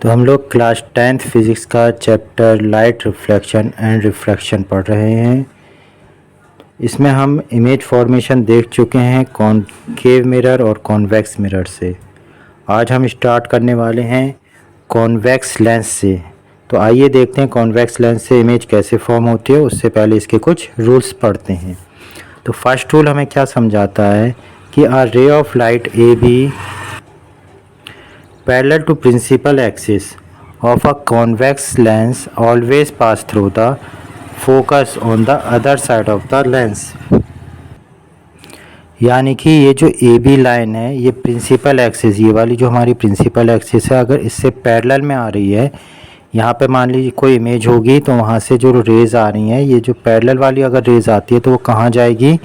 तो हम लोग क्लास 10th फिज़िक्स का chapter light reflection and refraction पढ़ रहे हैं। इसमें हम इमेज फॉर्मेशन देख चुके हैं कॉनकेव मिरर और कॉन्वेक्स मिरर से। आज हम स्टार्ट करने वाले हैं कॉन्वेक्स लेंस से। तो आइए देखते हैं कॉन्वेक्स लेंस से इमेज कैसे फॉर्म होती है। उससे पहले इसके कुछ रूल्स पढ़ते हैं। तो फर्स्ट रूल हमें क्या समझाता है कि a ray of light A B parallel to principal axis of a convex lens always pass through the focus on the other side of the lens। यानी कि ये जो ए बी लाइन है ये प्रिंसिपल एक्सिस, ये वाली जो हमारी प्रिंसिपल एक्सिस है, अगर इससे पैरेलल में आ रही है, यहाँ पे मान लीजिए कोई इमेज होगी तो वहाँ से जो रेज़ आ रही हैं, ये जो पैरेलल वाली अगर रेज़ आती है तो वो कहाँ जाएगी,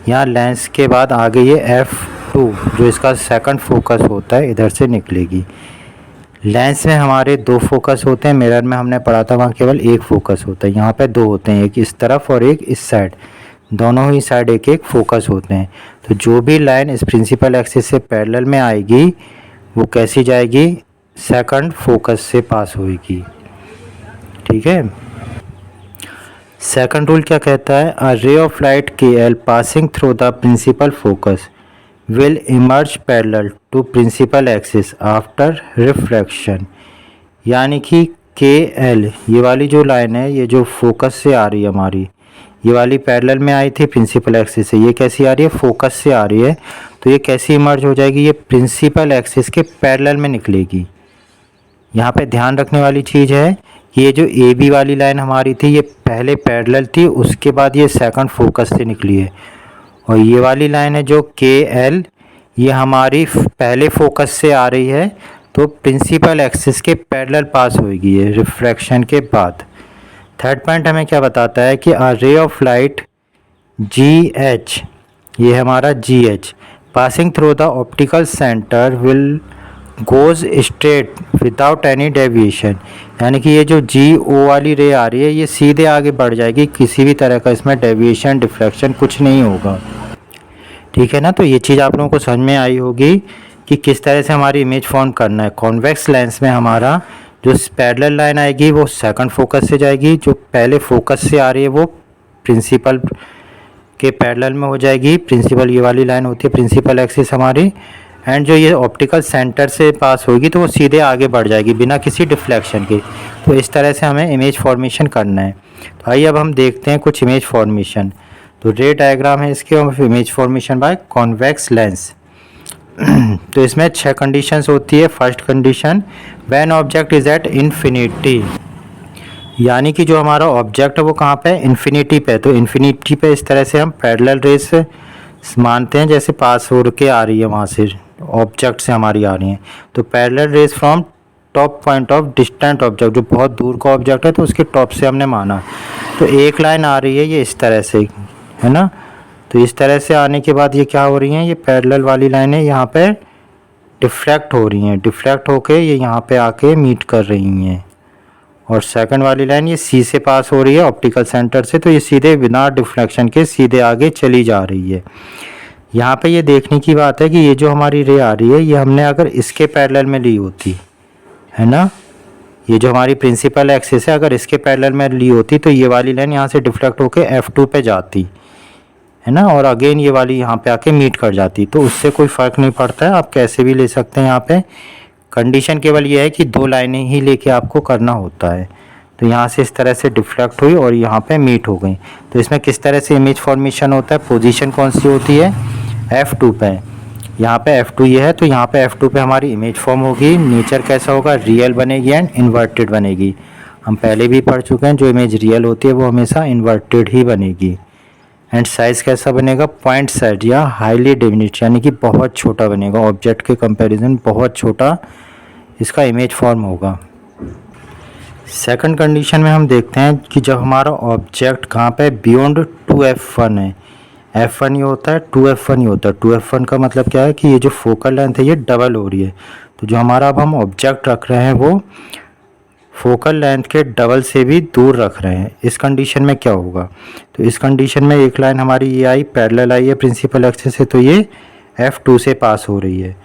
यहाँ लेंस के बाद आगे ये F2 जो इसका सेकंड फोकस होता है इधर से निकलेगी। लेंस में हमारे दो फोकस होते हैं, मिरर में हमने पढ़ा था वहाँ केवल एक फोकस होता है। यहाँ पे दो होते हैं, एक इस तरफ और एक इस साइड, दोनों ही साइड एक एक फोकस होते हैं। तो जो भी लाइन इस प्रिंसिपल एक्सिस से पैरेलल में आएगी वो कैसी जाएगी, सेकंड फोकस से पास होगी। ठीक है। सेकंड रूल क्या कहता है, अ रे ऑफ लाइट के एल passing through the principal focus will emerge parallel to principal axis after refraction। यानी कि के एल ये वाली जो लाइन है, ये जो फोकस से आ रही है हमारी, ये वाली पैरेलल में आई थी प्रिंसिपल एक्सिस से, ये कैसी आ रही है, फोकस से आ रही है। तो ये कैसी इमर्ज हो जाएगी, ये प्रिंसिपल एक्सिस के पैरेलल में निकलेगी। यहाँ पे ध्यान रखने वाली चीज़ है कि ये जो ए बी वाली लाइन हमारी थी ये पहले पैरेलल थी, उसके बाद ये सेकंड फोकस से निकली है। और ये वाली लाइन है जो के एल, ये हमारी पहले फोकस से आ रही है, तो प्रिंसिपल एक्सिस के पैरेलल पास होगी ये रिफ्रैक्शन के बाद। थर्ड पॉइंट हमें क्या बताता है कि a ray of light ji H, ये हमारा जी H passing through the optical centre will goes straight without any deviation. यानी कि ये जो जी ओ वाली रे आ रही है ये सीधे आगे बढ़ जाएगी, किसी भी तरह का इसमें डेविएशन डिफ्लेक्शन कुछ नहीं होगा। ठीक है ना। तो ये चीज़ आप लोगों को समझ में आई होगी कि किस तरह से हमारी इमेज फॉर्म करना है। कॉन्वेक्स लेंस में हमारा जो पैरेलल लाइन आएगी वो सेकंड फोकस से जाएगी, जो पहले फोकस से आ रही है वो प्रिंसिपल के पैरेलल में हो जाएगी। प्रिंसिपल ये वाली लाइन होती है प्रिंसिपल एक्सिस हमारी, एंड जो ये ऑप्टिकल सेंटर से पास होगी तो वो सीधे आगे बढ़ जाएगी बिना किसी डिफ्लेक्शन के। तो इस तरह से हमें इमेज फॉर्मेशन करना है। तो आइए अब हम देखते हैं कुछ इमेज फॉर्मेशन। तो रे डायग्राम है इसके of image formation by convex lens. तो इसमें 6 कंडीशंस होती है। First condition, when object is at infinity, यानी कि जो हमारा ऑब्जेक्ट है वो कहाँ पे, इन्फिनिटी पे। तो इन्फिनिटी पे इस तरह से हम पैरेलल रेस मानते हैं, जैसे पास हो के आ रही है वहाँ से ऑब्जेक्ट से हमारी आ रही है। तो parallel rays from top point of distant object, जो बहुत दूर का ऑब्जेक्ट है तो उसके टॉप से हमने माना। तो एक लाइन आ रही है ये इस तरह से, है ना। तो इस तरह से आने के बाद ये क्या हो रही हैं, ये पैरेलल वाली लाइनें यहाँ पे डिफ्रैक्ट हो रही हैं, डिफ्रैक्ट होके ये यहाँ पे आके मीट कर रही हैं। और सेकंड वाली लाइन ये सी से पास हो रही है ऑप्टिकल सेंटर से, तो ये सीधे बिना डिफ्लेक्शन के सीधे आगे चली जा रही है। यहाँ पे ये देखने की बात है कि ये जो हमारी रे आ रही है ये हमने अगर इसके पैरेलल में ली होती, है ना, ये जो हमारी प्रिंसिपल एक्सिस है अगर इसके पैरेलल में ली होती तो ये वाली लाइन यहाँ से डिफ्लेक्ट होके F2 पे जाती, है ना, और अगेन ये वाली यहाँ पे आके मीट कर जाती। तो उससे कोई फ़र्क नहीं पड़ता है, आप कैसे भी ले सकते हैं। यहाँ पे कंडीशन केवल ये है कि 2 लाइनें ही लेके आपको करना होता है। तो यहाँ से इस तरह से डिफ्लेक्ट हुई और यहाँ पे मीट हो गई। तो इसमें किस तरह से इमेज फॉर्मेशन होता है, पोजीशन कौन सी होती है, F2 पे। यहाँ पे F2 ये है, तो यहाँ पे F2 पे हमारी इमेज फॉर्म होगी। नेचर कैसा होगा, रियल बनेगी एंड इन्वर्टेड बनेगी। हम पहले भी पढ़ चुके हैं, जो इमेज रियल होती है वो हमेशा इन्वर्टेड ही बनेगी। एंड साइज़ कैसा बनेगा, पॉइंट साइज या हाईली डिमिनिश, यानी कि बहुत छोटा बनेगा, ऑब्जेक्ट के कंपैरिजन बहुत छोटा इसका इमेज फॉर्म होगा। सेकंड कंडीशन में हम देखते हैं कि जब हमारा ऑब्जेक्ट कहाँ पे बियॉन्ड 2f1 है, f1 ये होता है 2f1 ये होता है। 2f1 का मतलब क्या है कि ये जो फोकल लेंथ है ये डबल हो रही है। तो जो हमारा अब हम ऑब्जेक्ट रख रहे हैं वो फोकल लेंथ के डबल से भी दूर रख रहे हैं। इस कंडीशन में क्या होगा, तो इस कंडीशन में एक लाइन हमारी ये आई पैरेलल आई है प्रिंसिपल एक्सिस से, तो ये F2 से पास हो रही है।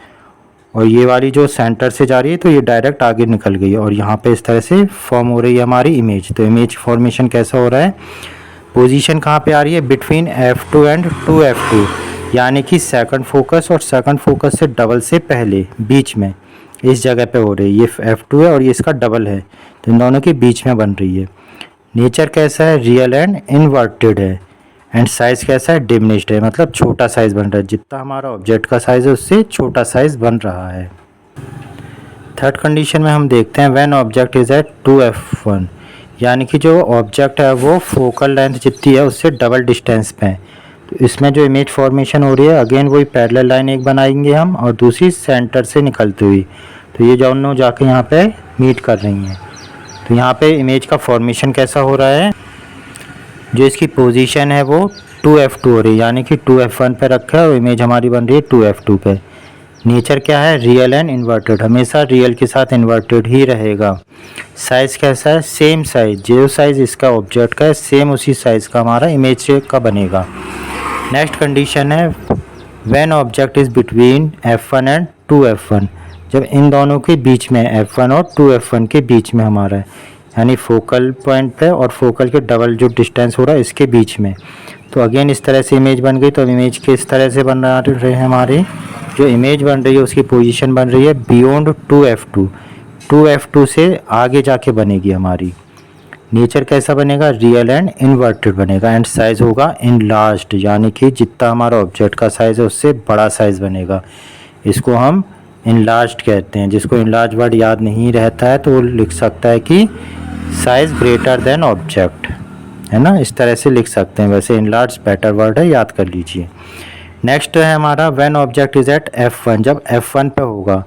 और ये वाली जो सेंटर से जा रही है तो ये डायरेक्ट आगे निकल गई और यहाँ पे इस तरह से फॉर्म हो रही है हमारी इमेज। तो इमेज फॉर्मेशन कैसा हो रहा है, पोजीशन कहाँ पे आ रही है, बिटवीन F2 एंड 2F2, यानी कि सेकंड फोकस और सेकंड फोकस से डबल से पहले बीच में इस जगह पे हो रही है। ये F2 है और ये इसका डबल है, तो इन दोनों के बीच में बन रही है। नेचर कैसा है, रियल एंड इन्वर्टेड है। एंड साइज़ कैसा है, डिमिनिश्ड है, मतलब छोटा साइज़ बन रहा है। जितना हमारा ऑब्जेक्ट का साइज़ है उससे छोटा साइज़ बन रहा है। थर्ड कंडीशन में हम देखते हैं when object is eight 2F1, यानी कि जो ऑब्जेक्ट है वो फोकल लेंथ जितनी है उससे डबल डिस्टेंस पे है। तो इसमें जो इमेज फॉर्मेशन हो रही है, अगेन वही पैरेलल लाइन एक बनाएंगे हम और दूसरी सेंटर से निकलती हुई। तो ये दोनों जाके यहाँ पे मीट कर रही हैं। तो यहाँ पे इमेज का फॉर्मेशन कैसा हो रहा है, जो इसकी पोजीशन है वो 2F2 हो रही है, यानी कि 2F1 पे रखा है और इमेज हमारी बन रही है 2F2 पे। नेचर क्या है, रियल एंड इन्वर्टेड, हमेशा रियल के साथ इन्वर्टेड ही रहेगा। साइज़ कैसा है, सेम साइज़, जो साइज़ इसका ऑब्जेक्ट का है सेम उसी साइज़ का हमारा इमेज का बनेगा। नेक्स्ट कंडीशन है when object is between F1 and 2F1, जब इन दोनों के बीच में F1 और 2F1 के बीच में हमारा है, यानी फोकल पॉइंट पे और फोकल के डबल जो डिस्टेंस हो रहा है इसके बीच में। तो अगेन इस तरह से इमेज बन गई। तो इमेज किस तरह से बन रहे हैं, हमारे जो इमेज बन रही है उसकी पोजीशन बन रही है बियॉन्ड 2F2, 2F2 से आगे जाके बनेगी हमारी। नेचर कैसा बनेगा, रियल एंड इन्वर्टेड बनेगा। एंड साइज़ होगा इनलार्ज्ड, यानी कि जितना हमारा ऑब्जेक्ट का साइज़ है उससे बड़ा साइज़ बनेगा। इसको हम इनलार्ज्ड कहते हैं। जिसको इनलार्ज वर्ड याद नहीं रहता है तो वो लिख सकता है कि साइज़ ग्रेटर देन ऑब्जेक्ट, है ना, इस तरह से लिख सकते हैं। वैसे इनलार्ज बेटर वर्ड है, याद कर लीजिए। नेक्स्ट है हमारा when object is eight F1, जब F1 पे होगा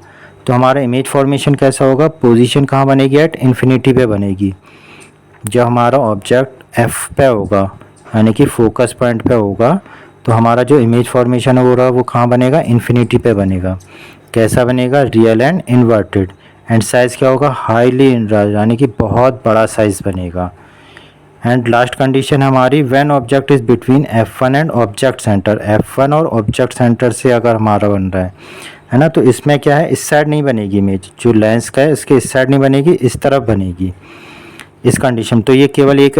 तो हमारा इमेज फॉर्मेशन कैसा होगा, पोजीशन कहाँ बनेगी, एट इन्फिनिटी पे बनेगी। जब हमारा ऑब्जेक्ट F पे होगा यानी कि फोकस पॉइंट पे होगा तो हमारा जो इमेज फॉर्मेशन हो रहा है वो कहाँ बनेगा, इन्फिनिटी पे बनेगा। कैसा बनेगा, real and inverted. And size क्या होगा, हाईली इनलार्ज, यानी कि बहुत बड़ा साइज़ बनेगा। एंड लास्ट कंडीशन हमारी when object is between F1 and object centre, F1 और ऑब्जेक्ट सेंटर से अगर हमारा बन रहा है ना, तो इसमें क्या है, इस साइड नहीं बनेगी इमेज, जो लेंस का है इसके इस साइड नहीं बनेगी, इस तरफ बनेगी इस कंडीशन। तो ये केवल एक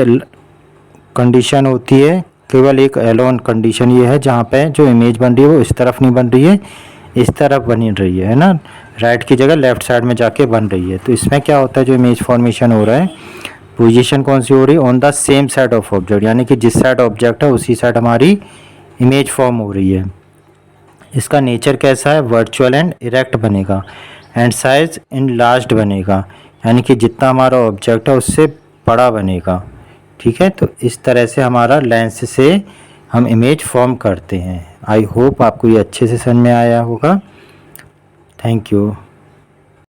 कंडीशन होती है, केवल एक एलोन कंडीशन ये है जहाँ पे जो इमेज बन रही है वो इस तरफ नहीं बन रही है, इस तरफ बन रही है ना, राइट की जगह लेफ्ट साइड में जाके बन रही है। तो इसमें क्या होता है, जो इमेज फॉर्मेशन हो रहा है पोजीशन कौन सी हो रही है, on the same side of object, यानी कि जिस साइड ऑब्जेक्ट है उसी साइड हमारी इमेज फॉर्म हो रही है। इसका नेचर कैसा है, वर्चुअल एंड इरेक्ट बनेगा। एंड साइज इनलार्ज्ड बनेगा, यानी कि जितना हमारा ऑब्जेक्ट है उससे बड़ा बनेगा। ठीक है, तो इस तरह से हमारा लेंस से हम इमेज फॉर्म करते हैं। आई होप आपको ये अच्छे से समझ में आया होगा। Thank you.